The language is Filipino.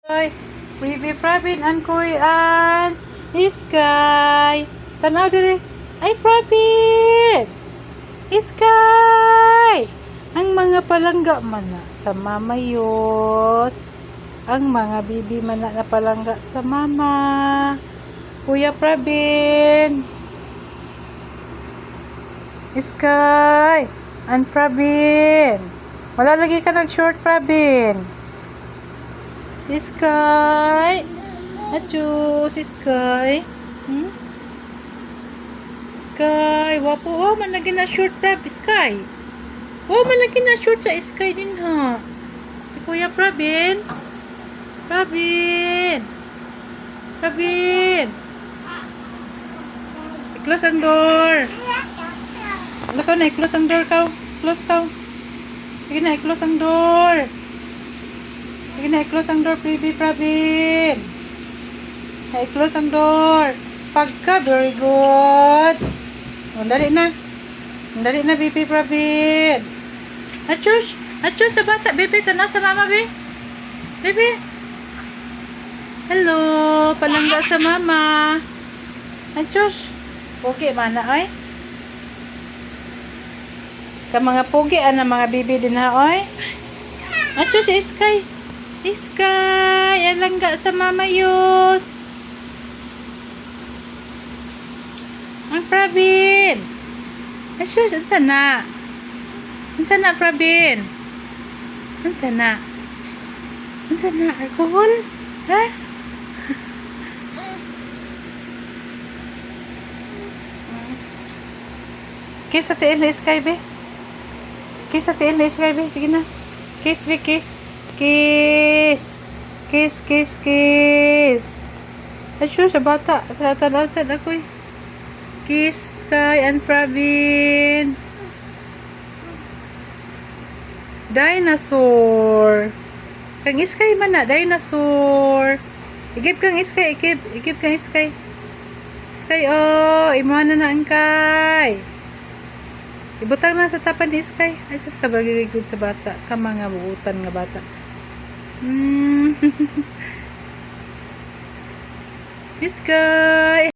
Ay, Bibi Pravin and Kuyan Iskay. Tanaw diri. Ay, Pravin! Iskay! Ang mga palangga man na sa mamayos. Ang mga bibi man na palangga sa mama. Kuya Pravin. Iskay! And Pravin. Wala lagi ka ng short, Pravin. Iskay. Achoo, Iskay. Iskay. Wapo. Oh, manlagi na short prab. Iskay. Oh, manlagi na short sa Iskay din ha. Si Kuya Pravin. Pravin. Pravin. I-close ang door. Wala ka na, i-close ang door ka. Close ka. Sige na, i-close ang door. Sige na, i-close ang door, Bibi Pravin. I-close ang door. Pagka, very good. Dali na. Dali na, Bibi Pravin. Achos. Achos sa bata. Bibi, tanaw sa mama, Bibi. Bibi. Hello. Palangga sa mama. Achos. Pogi, mana, oy. Ka mga pogi, ana mga bibi din ha, oy. Achos, Iskay. Iskay, alangga sa mamayos. Ang Pravin. Asus, ansa na? Ansa na, Pravin? Ansa na? Ansa na? Alcohol? Ha? Kiss sa tiil na Iskay, be. Kiss sa tiil na Iskay, be. Sige na. Kiss, be, kiss. Kiss. Kiss, kiss, kiss. Asyo, sa bata. Tatanaw sad ako eh. Kiss, Sky and Pravin. Dinosaur. Kang Iskay man na. Dinosaur. Igib kang Iskay. Igib kang Iskay. Iskay, oh. Imuha na ang kay. Ibutang na sa tapan ni Iskay. Ay, sus ka bagay sa bata. Ka mga buutan nga bata. Iskay.